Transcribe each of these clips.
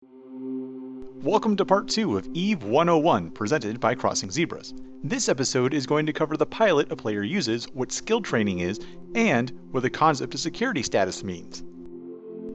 Welcome to part 2 of EVE 101, presented by Crossing Zebras. This episode is going to cover the pilot a player uses, what skill training is, and what the concept of security status means.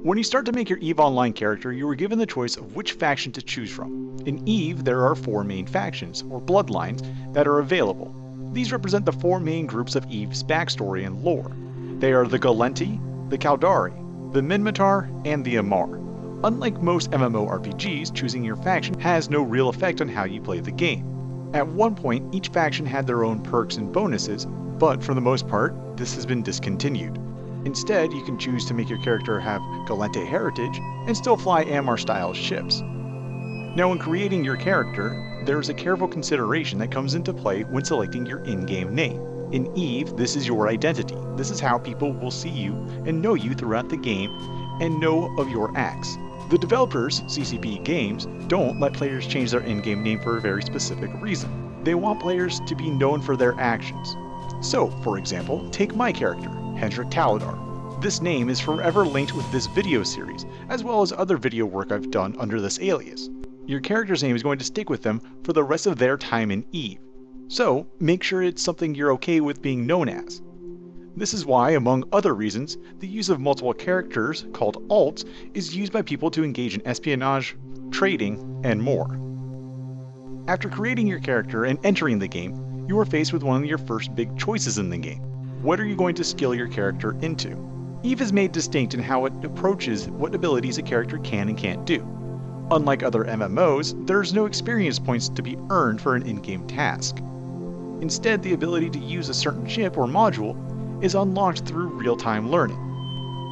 When you start to make your EVE Online character, you are given the choice of which faction to choose from. In EVE, there are 4 main factions, or bloodlines, that are available. These represent the 4 main groups of EVE's backstory and lore. They are the Gallente, the Caldari, the Minmatar, and the Amarr. Unlike most MMORPGs, choosing your faction has no real effect on how you play the game. At one point, each faction had their own perks and bonuses, but for the most part, this has been discontinued. Instead, you can choose to make your character have Gallente heritage and still fly Amarr-style ships. Now, when creating your character, there is a careful consideration that comes into play when selecting your in-game name. In EVE, this is your identity. This is how people will see you and know you throughout the game and know of your acts. The developers, CCP Games, don't let players change their in-game name for a very specific reason. They want players to be known for their actions. So, for example, take my character, Hendrik Taladar. This name is forever linked with this video series, as well as other video work I've done under this alias. Your character's name is going to stick with them for the rest of their time in EVE. So, make sure it's something you're okay with being known as. This is why, among other reasons, the use of multiple characters, called alts, is used by people to engage in espionage, trading, and more. After creating your character and entering the game, you are faced with one of your first big choices in the game. What are you going to skill your character into? EVE is made distinct in how it approaches what abilities a character can and can't do. Unlike other MMOs, there's no experience points to be earned for an in-game task. Instead, the ability to use a certain chip or module is unlocked through real-time learning.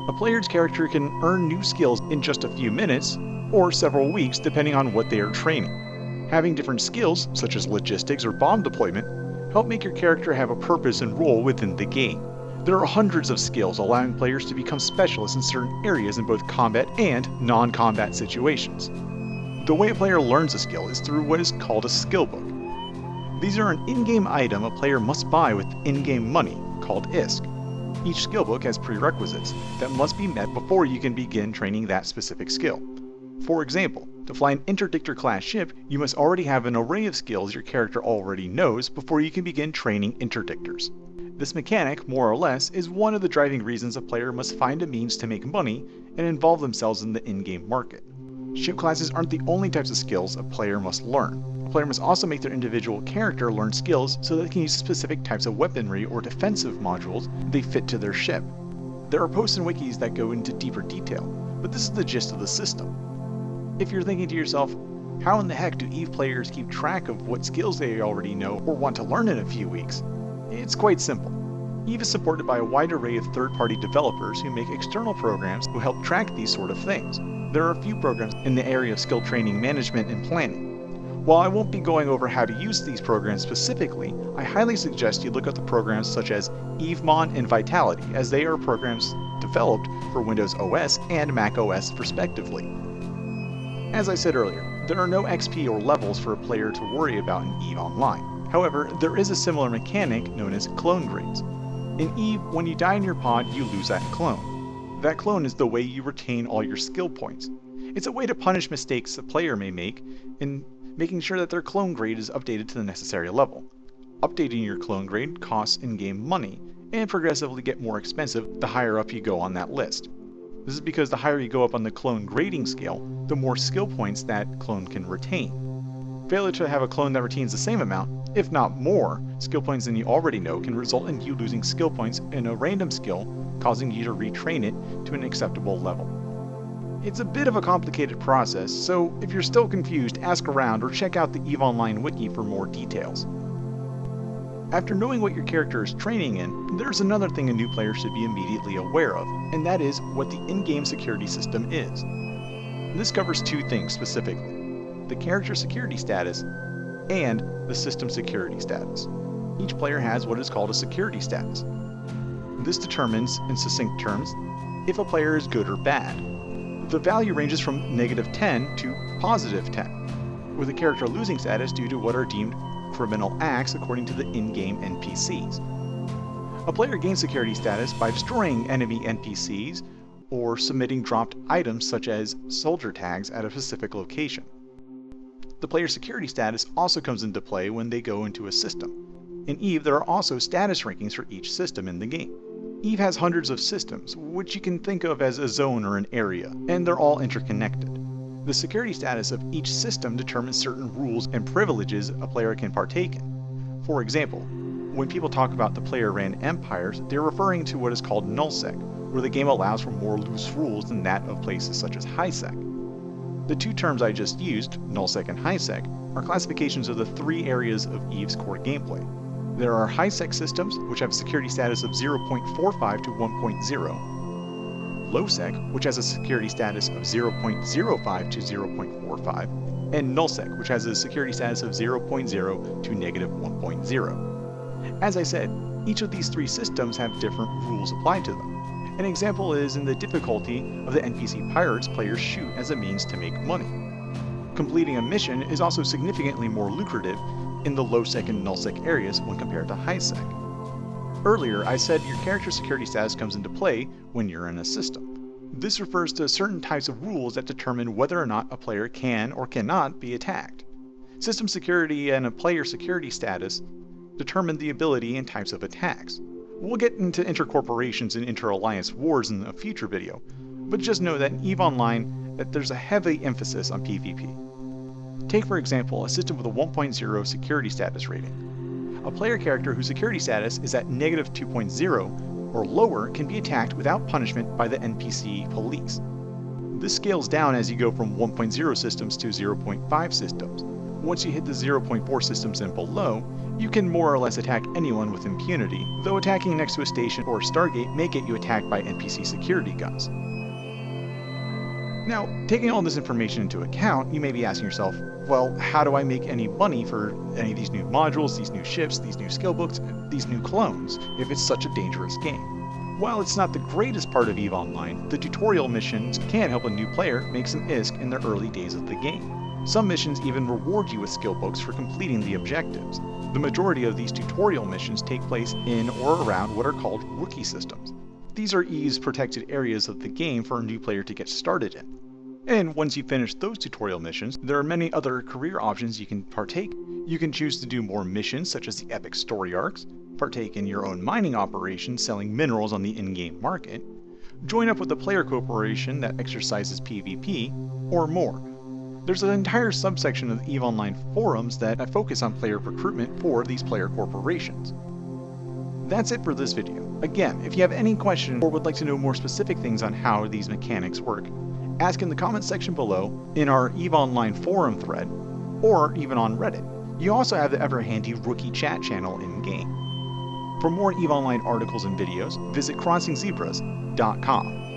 A player's character can earn new skills in just a few minutes, or several weeks depending on what they are training. Having different skills, such as logistics or bomb deployment, help make your character have a purpose and role within the game. There are hundreds of skills allowing players to become specialists in certain areas in both combat and non-combat situations. The way a player learns a skill is through what is called a skill book. These are an in-game item a player must buy with in-game money, called ISK. Each skillbook has prerequisites that must be met before you can begin training that specific skill. For example, to fly an interdictor class ship, you must already have an array of skills your character already knows before you can begin training interdictors. This mechanic, more or less, is one of the driving reasons a player must find a means to make money and involve themselves in the in-game market. Ship classes aren't the only types of skills a player must learn. A player must also make their individual character learn skills so that they can use specific types of weaponry or defensive modules they fit to their ship. There are posts and wikis that go into deeper detail, but this is the gist of the system. If you're thinking to yourself, how in the heck do EVE players keep track of what skills they already know or want to learn in a few weeks? It's quite simple. EVE is supported by a wide array of third-party developers who make external programs who help track these sort of things. There are a few programs in the area of skill training management and planning. While I won't be going over how to use these programs specifically, I highly suggest you look at the programs such as EveMon and Vitality, as they are programs developed for Windows OS and Mac OS respectively. As I said earlier, there are no XP or levels for a player to worry about in EVE Online. However, there is a similar mechanic known as clone grades. In EVE, when you die in your pod, you lose that clone. That clone is the way you retain all your skill points. It's a way to punish mistakes a player may make in making sure that their clone grade is updated to the necessary level. Updating your clone grade costs in-game money, and progressively get more expensive the higher up you go on that list. This is because the higher you go up on the clone grading scale, the more skill points that clone can retain. Failure to have a clone that retains the same amount, if not more, skill points than you already know can result in you losing skill points in a random skill, causing you to retrain it to an acceptable level. It's a bit of a complicated process, so if you're still confused, ask around or check out the EVE Online wiki for more details. After knowing what your character is training in, there's another thing a new player should be immediately aware of, and that is what the in-game security system is. This covers 2 things specifically: the character security status and the system security status. Each player has what is called a security status. This determines, in succinct terms, if a player is good or bad. The value ranges from -10 to +10, with a character losing status due to what are deemed criminal acts according to the in-game NPCs. A player gains security status by destroying enemy NPCs or submitting dropped items such as soldier tags at a specific location. The player security status also comes into play when they go into a system. In EVE, there are also status rankings for each system in the game. EVE has hundreds of systems, which you can think of as a zone or an area, and they're all interconnected. The security status of each system determines certain rules and privileges a player can partake in. For example, when people talk about the player-ran empires, they're referring to what is called nullsec, where the game allows for more loose rules than that of places such as highsec. The two terms I just used, nullsec and highsec, are classifications of the three areas of EVE's core gameplay. There are highsec systems, which have a security status of 0.45 to 1.0, lowsec, which has a security status of 0.05 to 0.45, and nullsec, which has a security status of 0.0 to -1.0. As I said, each of these three systems have different rules applied to them. An example is in the difficulty of the NPC pirates players shoot as a means to make money. Completing a mission is also significantly more lucrative in the lowsec and nullsec areas when compared to highsec. Earlier, I said your character's security status comes into play when you're in a system. This refers to certain types of rules that determine whether or not a player can or cannot be attacked. System security and a player security status determine the ability and types of attacks. We'll get into intercorporations and inter-alliance wars in a future video, but just know that in EVE Online that there's a heavy emphasis on PvP. Take for example a system with a 1.0 security status rating. A player character whose security status is at -2.0 or lower can be attacked without punishment by the NPC police. This scales down as you go from 1.0 systems to 0.5 systems. Once you hit the 0.4 systems and below, you can more or less attack anyone with impunity, though attacking next to a station or a Stargate may get you attacked by NPC security guns. Now, taking all this information into account, you may be asking yourself, well, how do I make any money for any of these new modules, these new ships, these new skill books, these new clones, if it's such a dangerous game? While it's not the greatest part of EVE Online, the tutorial missions can help a new player make some ISK in the early days of the game. Some missions even reward you with skill books for completing the objectives. The majority of these tutorial missions take place in or around what are called rookie systems. These are EVE's protected areas of the game for a new player to get started in. And once you finish those tutorial missions, there are many other career options you can partake. You can choose to do more missions such as the epic story arcs, partake in your own mining operation selling minerals on the in-game market, join up with a player corporation that exercises PvP, or more. There's an entire subsection of the EVE Online forums that focus on player recruitment for these player corporations. That's it for this video. Again, if you have any questions or would like to know more specific things on how these mechanics work, ask in the comment section below, in our EVE Online forum thread, or even on Reddit. You also have the ever-handy Rookie Chat channel in-game. For more EVE Online articles and videos, visit CrossingZebras.com.